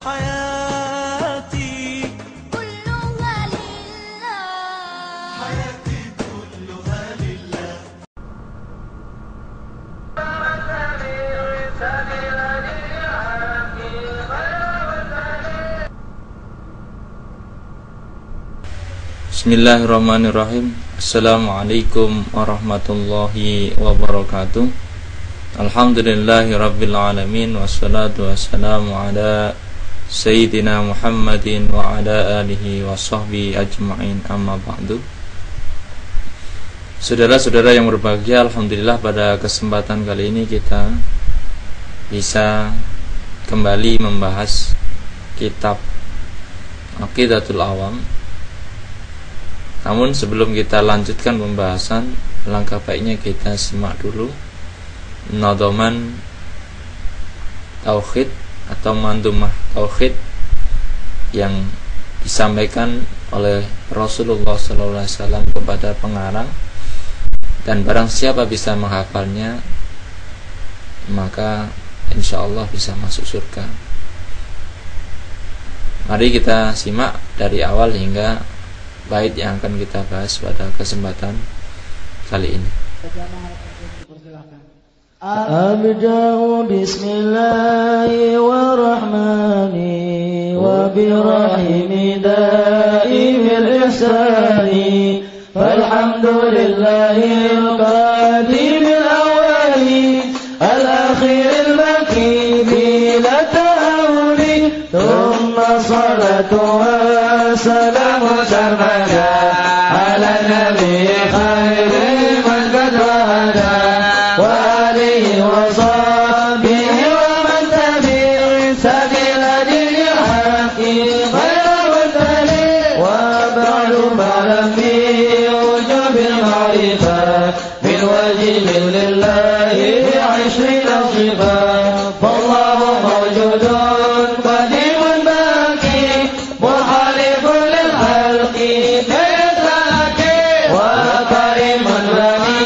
حياتي كلها لله حياتي كلها لله Bismillahirrahmanirrahim. Assalamualaikum warahmatullahi wabarakatuh. Alhamdulillahirabbil alamin, wassalatu wassalamu ala sayyidina Muhammadin wa ala alihi wa sahbihi ajma'in, amma ba'du. Saudara-saudara yang berbahagia, alhamdulillah pada kesempatan kali ini kita bisa kembali membahas kitab Aqidatul Awam. Namun sebelum kita lanjutkan pembahasan, langkah baiknya kita simak dulu Nadhaman Tauhid atau Mandhumah Tauhid yang disampaikan oleh Rasulullah SAW kepada pengarang, dan barang siapa bisa menghafalnya maka insyaallah bisa masuk surga. Mari kita simak dari awal hingga bait yang akan kita bahas pada kesempatan kali ini. Abda'u bismillahirrahmani wa birahimi da'imil ihsani falhamdulillahil qadimil awali al-akhiril baki bila ta'awli thumma salatu wassalamu sarmada ala nabi khairi man qad wahada wa alihi wa sahbihi wa man tabi'i sabila dinil haqi khairu mutali wa ba'du ma'lam bi wujubil ma'rifah min wajibin lillahi 'ishrina sifat fallahu mawjudun qadimun baqi muhalifun lil khalqi kayataki wa karimun bani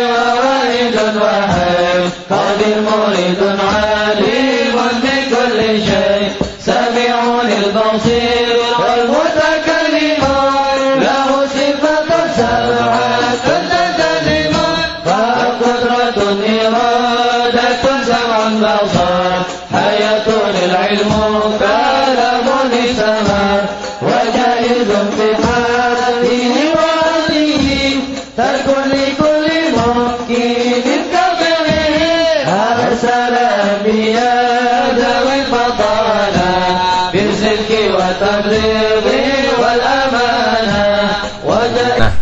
wa walidun wahai qadir muridun alimun bi kulli shay sami'un lil basir wal mutakallimun lahu sifatun sab'atun tadlimun fa qudratun iradatun sam'un basar hayatun lil ilmu kalamun lisama wa jaizun fi hadihi wa hadihi tarkun li kulli mumkinin kafihi arsala anbiya dawi fatana bil sidqi wa tablighi wal amana wa Nah,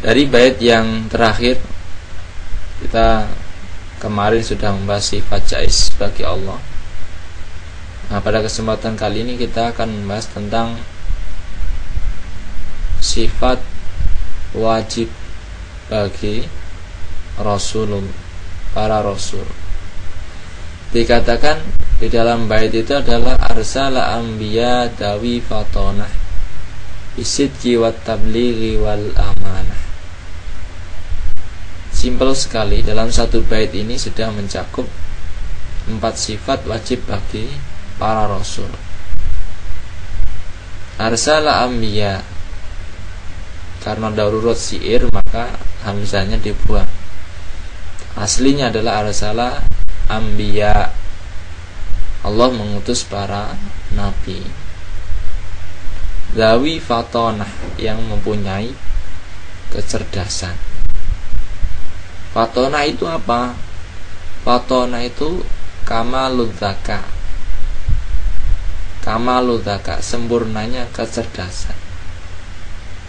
dari bait yang terakhir kita kemarin sudah membahas sifat jaiz bagi Allah. Nah, pada kesempatan kali ini kita akan membahas tentang sifat wajib bagi Rasulullah, para Rasul. Dikatakan di dalam bait itu adalah arsala anbiya dawi fatonah bisidqi wat tablighi wal amanah. Simpel sekali, dalam satu bait ini sudah mencakup 4 sifat wajib bagi para Rasul. Arsala anbiya, karena darurat syair maka hamzahnya dibuang. Aslinya adalah arsala anbiya, Allah mengutus para nabi. Dawi fatonah, yang mempunyai kecerdasan. Fatonah itu apa? Fatonah itu kamaludzaka. Kamaludzaka, sempurnanya kecerdasan.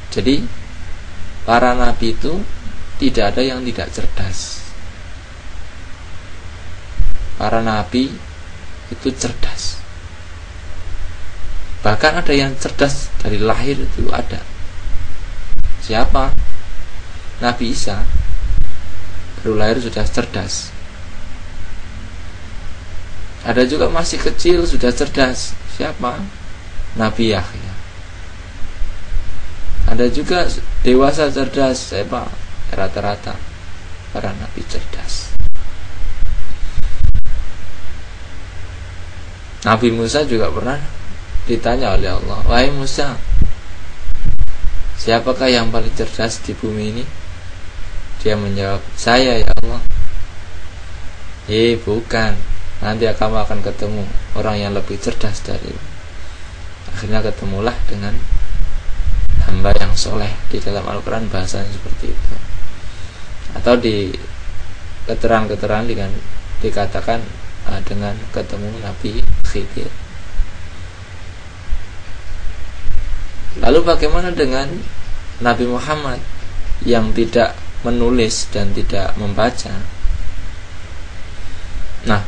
Jadi para nabi itu tidak ada yang tidak cerdas. Para nabi itu cerdas. Bahkan ada yang cerdas dari lahir itu ada. Siapa? Nabi Isa baru lahir sudah cerdas. Ada juga masih kecil sudah cerdas. Siapa? Nabi Yahya. Ada juga dewasa cerdas. Siapa? Rata-rata para nabi cerdas. Nabi Musa juga pernah ditanya oleh Allah, wahai Musa, siapakah yang paling cerdas di bumi ini? Dia menjawab, saya ya Allah. Bukan, nanti kamu akan ketemu orang yang lebih cerdas darimu. Akhirnya ketemulah dengan hamba yang soleh. Di dalam Al-Quran bahasanya seperti itu. Atau di keterangan-keterangan dengan dikatakan dengan ketemu Nabi Khidir. Lalu bagaimana dengan Nabi Muhammad yang tidak menulis dan tidak membaca? Nah,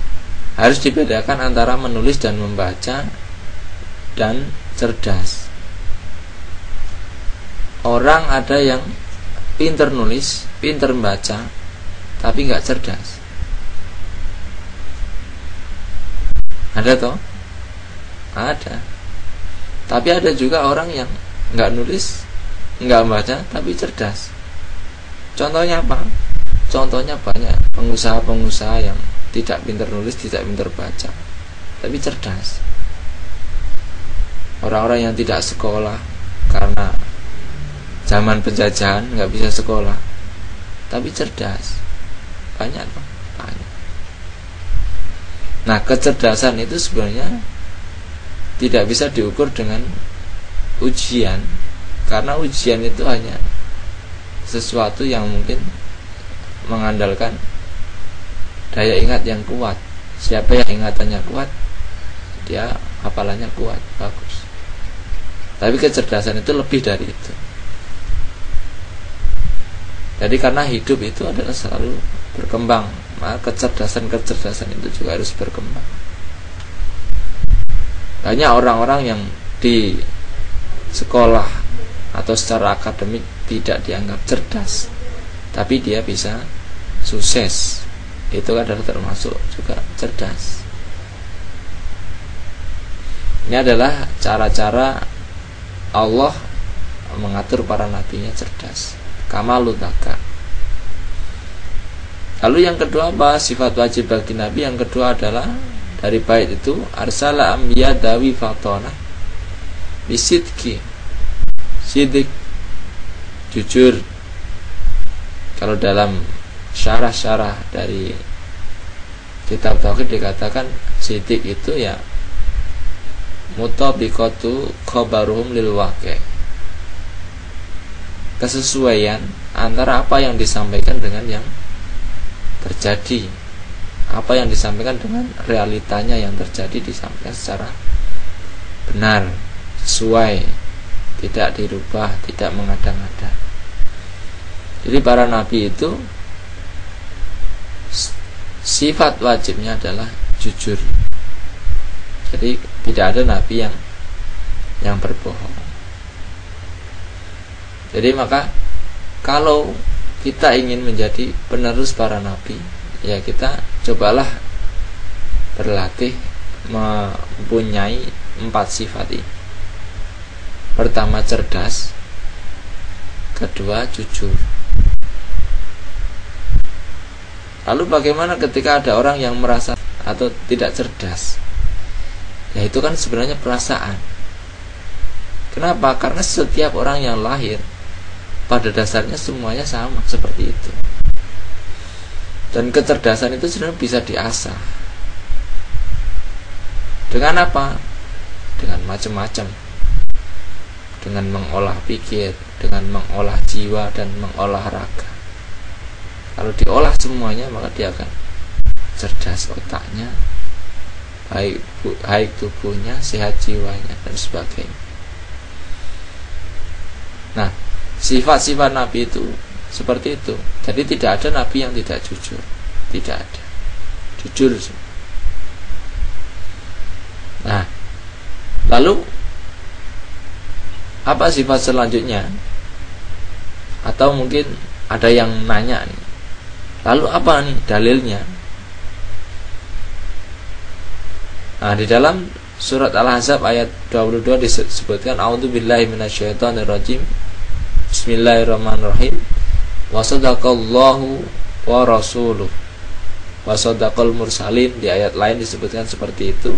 harus dibedakan antara menulis dan membaca dan cerdas. Orang ada yang pinter nulis, pinter membaca, tapi nggak cerdas. Ada toh? Ada. Tapi ada juga orang yang nggak nulis, nggak membaca, tapi cerdas. Contohnya apa? Contohnya banyak pengusaha-pengusaha yang tidak pinter nulis, tidak pinter baca, tapi cerdas. Orang-orang yang tidak sekolah karena zaman penjajahan nggak bisa sekolah, tapi cerdas, banyak toh, banyak. Nah, kecerdasan itu sebenarnya tidak bisa diukur dengan ujian, karena ujian itu hanya sesuatu yang mungkin mengandalkan daya ingat yang kuat. Siapa yang ingatannya kuat, dia hafalannya kuat, bagus. Tapi kecerdasan itu lebih dari itu. Jadi karena hidup itu adalah selalu berkembang, maka kecerdasan itu juga harus berkembang. Banyak orang-orang yang di sekolah atau secara akademik tidak dianggap cerdas, tapi dia bisa sukses. Itu adalah termasuk juga cerdas. Ini adalah cara-cara Allah mengatur para nabinya cerdas. Kamalul dzaka. Lalu yang kedua apa? Sifat wajib bagi nabi yang kedua adalah dari bait itu arsala ambiya dawi fatona bisidki, sidik, jujur. Kalau dalam syarah-syarah dari kitab tauhid dikatakan sidik itu ya mutabiqatu khabaruhum lil waqi', kesesuaian antara apa yang disampaikan dengan yang terjadi. Apa yang disampaikan dengan realitanya yang terjadi disampaikan secara benar, sesuai, tidak dirubah, tidak mengada-ngada. Jadi para nabi itu sifat wajibnya adalah jujur. Jadi tidak ada nabi yang berbohong. Jadi maka kalau kita ingin menjadi penerus para nabi, ya kita cobalah berlatih mempunyai 4 sifat ini. Pertama cerdas, kedua jujur. Lalu bagaimana ketika ada orang yang merasa atau tidak cerdas? Ya itu kan sebenarnya perasaan. Kenapa? Karena setiap orang yang lahir pada dasarnya semuanya sama seperti itu. Dan kecerdasan itu sebenarnya bisa diasah. Dengan apa? Dengan macam-macam. Dengan mengolah pikir, dengan mengolah jiwa dan mengolah raga. Kalau diolah semuanya maka dia akan cerdas otaknya, baik tubuhnya, sehat jiwanya dan sebagainya. Nah, sifat-sifat nabi itu seperti itu. Jadi tidak ada nabi yang tidak jujur. Tidak ada. Jujur. Nah, lalu apa sifat selanjutnya? Atau mungkin ada yang nanya nih, lalu apa nih dalilnya? Nah, di dalam surat Al-Ahzab ayat 22 disebutkan a'udzubillahi minasyaitonirrajim. Bismillahirrahmanirrahim. Wa sadaqallahu wa rasuluh wa sadaqal mursalin. Di ayat lain disebutkan seperti itu.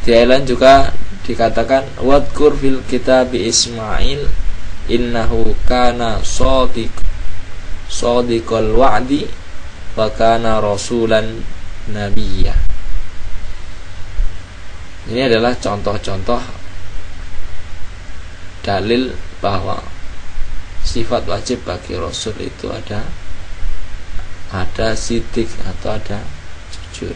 Di ayat lain juga dikatakan wadkur fil kitab Ismail innahu kana shadiqal wa'di wa kana rasulan nabiyya. Ini adalah contoh-contoh dalil bahwa sifat wajib bagi Rasul itu ada sidik atau ada jujur.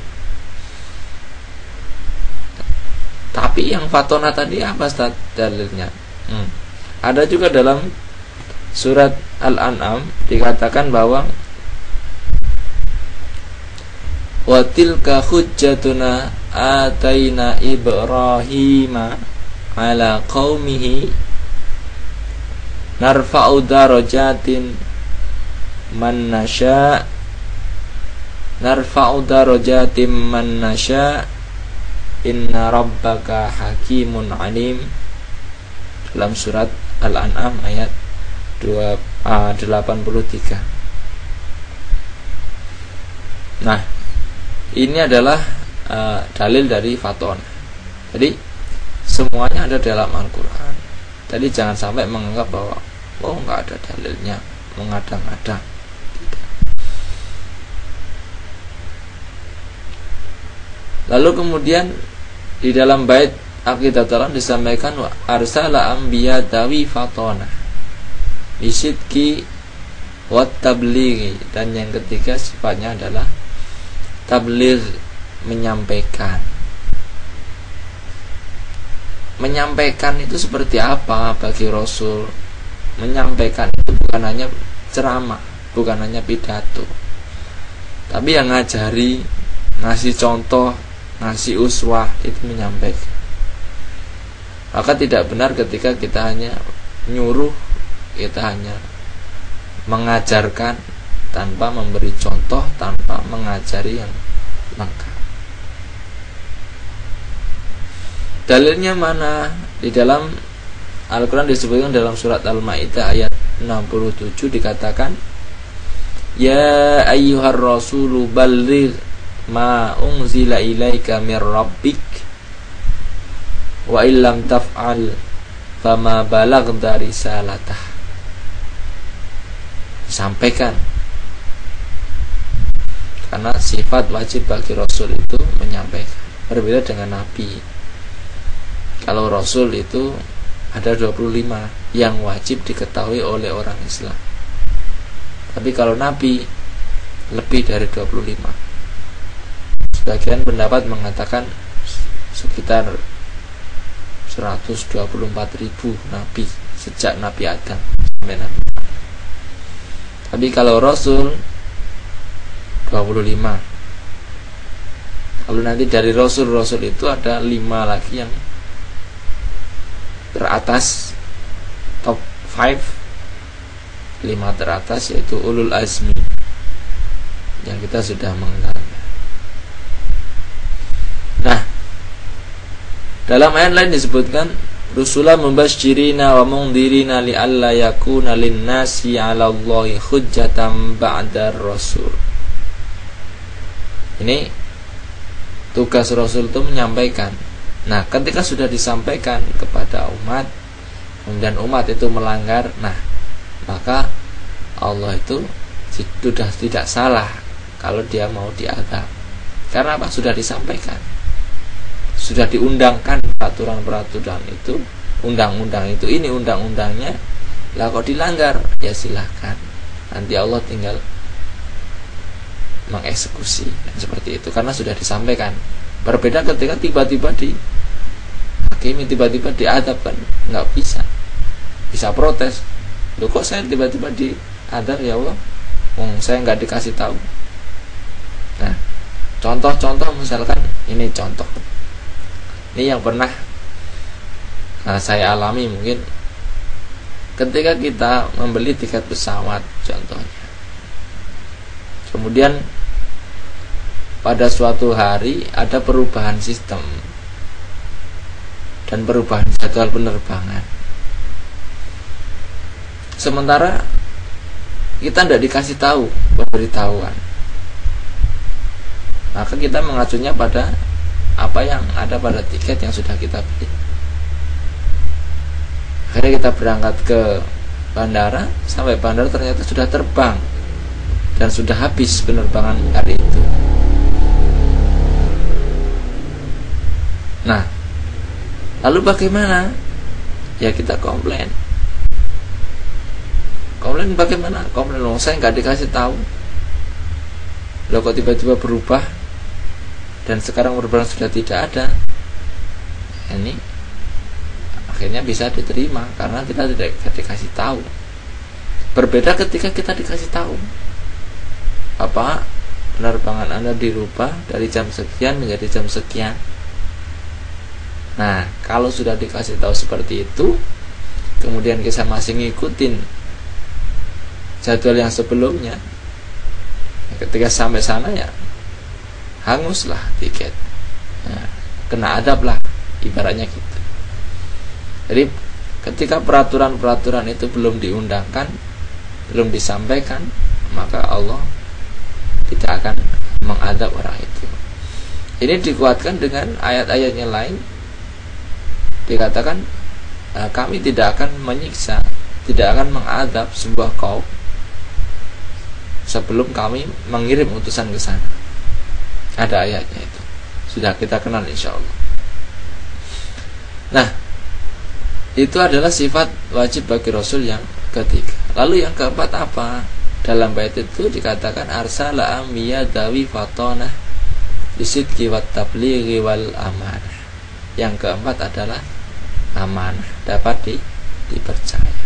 Tapi yang fatona tadi apa dalilnya? Ada juga dalam surat Al-An'am dikatakan bahwa wa tilka hujjatuna ataina Ibrahima ala qaumihi narfa'u darajatin man nasha inna rabbaka hakimun alim, dalam surat Al-An'am ayat 83. Nah, ini adalah dalil dari faton. Jadi semuanya ada dalam Al-Quran. Jadi jangan sampai menganggap bahwa nggak ada dalilnya, mengada-ngada. Lalu kemudian di dalam bait Aqidatul disampaikan wa arsala anbiya dawi fatona bisidki wat tablighi, dan yang ketiga sifatnya adalah tabligh, menyampaikan. Menyampaikan itu seperti apa bagi Rasul? Menyampaikan itu bukan hanya ceramah, bukan hanya pidato, tapi yang ngajari, ngasih contoh, ngasih uswah, itu menyampaikan. Maka tidak benar ketika kita hanya nyuruh, kita hanya mengajarkan tanpa memberi contoh, tanpa mengajari yang lengkap. Dalilnya mana? Di dalam Al-Quran disebutkan dalam surat Al-Ma'idah ayat 67 dikatakan ya ayyuhar rasulu balligh ma unzila ilaika mir rabbik wa illam taf'al fama balaghta risalatah. Sampaikan, karena sifat wajib bagi Rasul itu menyampaikan. Berbeda dengan Nabi. Kalau Rasul itu ada 25 yang wajib diketahui oleh orang Islam. Tapi kalau Nabi lebih dari 25. Sebagian pendapat mengatakan sekitar 124.000 Nabi sejak Nabi Adam sampai Nabi. Tapi kalau Rasul 25. Lalu nanti dari Rasul itu ada 5 lagi yang teratas, top 5 teratas, yaitu ulul azmi yang kita sudah mengenalnya. Nah, dalam ayat lain disebutkan rusula mubashirina wa mundhirina li'alla yakuna lin-nasi 'ala Allahi hujjatan ba'da rasul. Ini tugas Rasul itu menyampaikan. Nah, ketika sudah disampaikan kepada umat, kemudian umat itu melanggar, nah, maka Allah itu sudah tidak salah kalau dia mau diazab. Karena apa? Sudah disampaikan, sudah diundangkan peraturan-peraturan itu, undang-undang itu, ini undang-undangnya. Lah kok dilanggar, ya silahkan, nanti Allah tinggal mengeksekusi, dan seperti itu, karena sudah disampaikan. Berbeda ketika tiba-tiba dihakimi, tiba-tiba diadab, kan nggak bisa protes. Loh, kok saya tiba-tiba diadab ya Allah, saya nggak dikasih tahu. Nah, contoh-contoh misalkan ini contoh, ini yang pernah saya alami mungkin ketika kita membeli tiket pesawat contohnya, kemudian pada suatu hari ada perubahan sistem dan perubahan jadwal penerbangan. Sementara kita tidak dikasih tahu pemberitahuan, maka kita mengacunya pada apa yang ada pada tiket yang sudah kita beli. Akhirnya kita berangkat ke bandara, sampai bandara ternyata sudah terbang dan sudah habis penerbangan hari itu. Nah, lalu bagaimana? Ya kita komplain. Komplain bagaimana? Komplain, loh saya nggak dikasih tahu. Loh kok tiba-tiba berubah dan sekarang penerbangan sudah tidak ada. Ini akhirnya bisa diterima karena kita tidak dikasih tahu. Berbeda ketika kita dikasih tahu, apa penerbangan Anda dirubah dari jam sekian menjadi jam sekian. Nah, kalau sudah dikasih tahu seperti itu, kemudian kita masih ngikutin jadwal yang sebelumnya, ketika sampai sana ya hanguslah tiket, nah, kena adab lah ibaratnya gitu. Jadi ketika peraturan-peraturan itu belum diundangkan, belum disampaikan, maka Allah tidak akan mengadab orang itu. Ini dikuatkan dengan ayat-ayatnya lain. Dikatakan kami tidak akan menyiksa, tidak akan mengadab sebuah kaum sebelum kami mengirim utusan ke sana. Ada ayatnya itu, sudah kita kenal insya Allah. Nah, itu adalah sifat wajib bagi Rasul yang ketiga. Lalu yang keempat apa? Dalam bait itu dikatakan arsala ambiya dawi fatonah bisidqi wat tablighi wal amanah. Yang keempat adalah amanah, dapat dipercaya.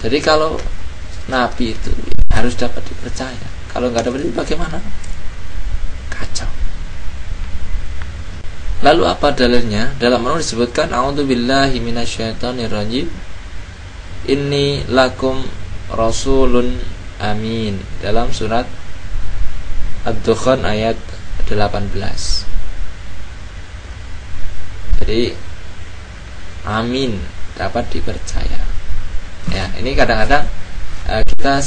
Jadi kalau Nabi itu harus dapat dipercaya. Kalau nggak dapat itu bagaimana? Kacau. Lalu apa dalilnya? Dalam Al-Qur'an disebutkan a'udzubillahi minasyaitonirrajim. Inni lakum rasulun amin, dalam surat Ad-Dukhan ayat 18. Jadi amin, dapat dipercaya. Ya, ini kadang-kadang kita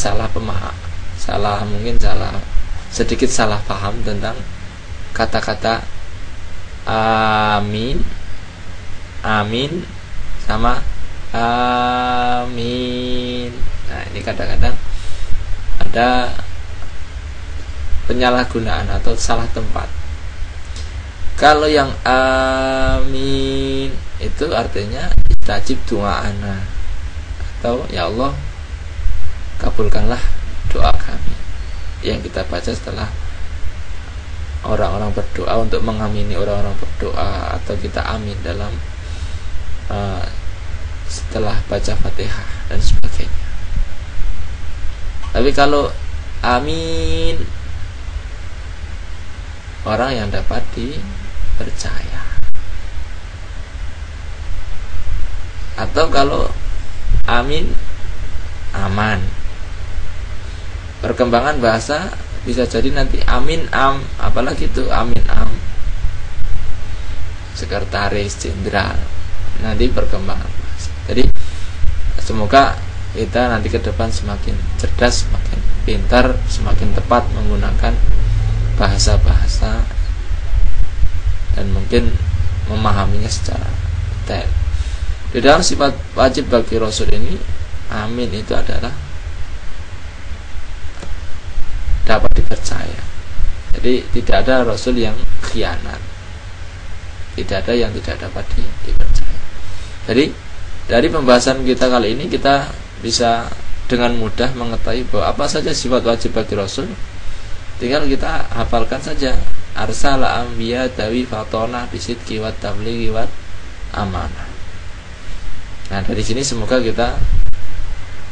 sedikit salah paham tentang kata-kata amin sama amin. Nah, ini kadang-kadang ada penyalahgunaan atau salah tempat. Kalau yang amin itu artinya istajib doa'ana, atau ya Allah kabulkanlah doa kami, yang kita baca setelah orang-orang berdoa untuk mengamini orang-orang berdoa, atau kita amin dalam setelah baca Fatihah dan sebagainya. Tapi kalau amin, orang yang dapat dipercaya. Atau kalau amin, aman. Perkembangan bahasa bisa jadi nanti amin am, apalagi itu amin am, sekretaris jenderal, nanti perkembangan bahasa. Jadi semoga kita nanti ke depan semakin cerdas, semakin pintar, semakin tepat menggunakan bahasa-bahasa dan mungkin memahaminya secara detail. Di dalam sifat wajib bagi Rasul ini, amin itu adalah dapat dipercaya. Jadi tidak ada Rasul yang khianat, tidak ada yang tidak dapat dipercaya. Jadi dari pembahasan kita kali ini, kita bisa dengan mudah mengetahui bahwa apa saja sifat wajib bagi Rasul. Tinggal kita hafalkan saja. Arsala anbiya dawi fatona bisidqi wat tablighi wat amanah. Nah, dari sini semoga kita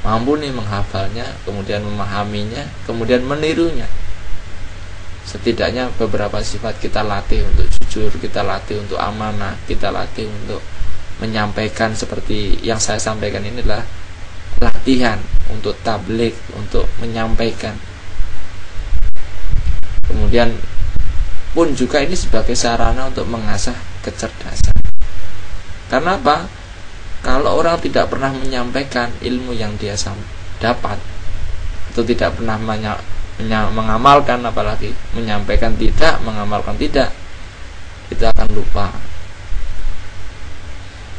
mampu nih menghafalnya, kemudian memahaminya, kemudian menirunya. Setidaknya beberapa sifat kita latih untuk jujur, kita latih untuk amanah, kita latih untuk menyampaikan seperti yang saya sampaikan. Ini adalah latihan untuk tabligh, untuk menyampaikan. Kemudian pun juga ini sebagai sarana untuk mengasah kecerdasan. Karena apa? Kalau orang tidak pernah menyampaikan ilmu yang dia dapat, atau tidak pernah mengamalkan, apalagi menyampaikan tidak, mengamalkan tidak, itu akan lupa.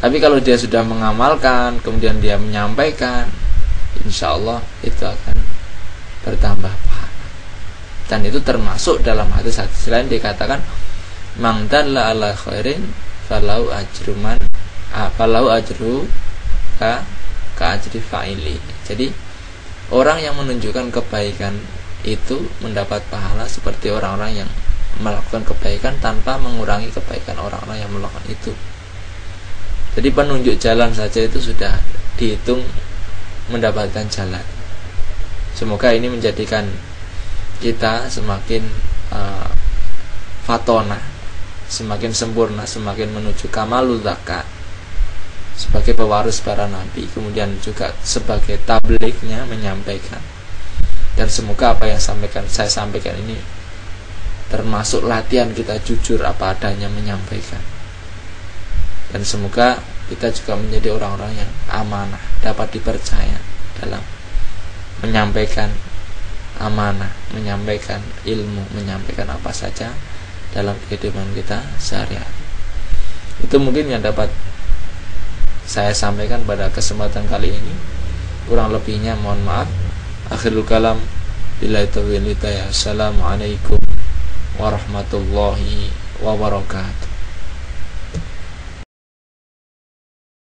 Tapi kalau dia sudah mengamalkan, kemudian dia menyampaikan, insya Allah itu akan bertambah pahala. Dan itu termasuk dalam hadis-hadis lain dikatakan, "Man dalla ala khairin falau ajruman falau ajru ka ajri fa'ili." Jadi orang yang menunjukkan kebaikan itu mendapat pahala seperti orang-orang yang melakukan kebaikan tanpa mengurangi kebaikan orang-orang yang melakukan itu. Jadi penunjuk jalan saja itu sudah dihitung mendapatkan jalan. Semoga ini menjadikan kita semakin fatona, semakin sempurna, semakin menuju kamalul zakat sebagai pewaris para nabi, kemudian juga sebagai tablignya menyampaikan. Dan semoga apa yang saya sampaikan ini termasuk latihan kita jujur apa adanya menyampaikan. Dan semoga kita juga menjadi orang-orang yang amanah, dapat dipercaya dalam menyampaikan amanah, menyampaikan ilmu, menyampaikan apa saja dalam kehidupan kita sehari-hari. Itu mungkin yang dapat saya sampaikan pada kesempatan kali ini. Kurang lebihnya mohon maaf. Akhirul kalam, billahi taufiq wal hidayah. Assalamualaikum warahmatullahi wabarakatuh.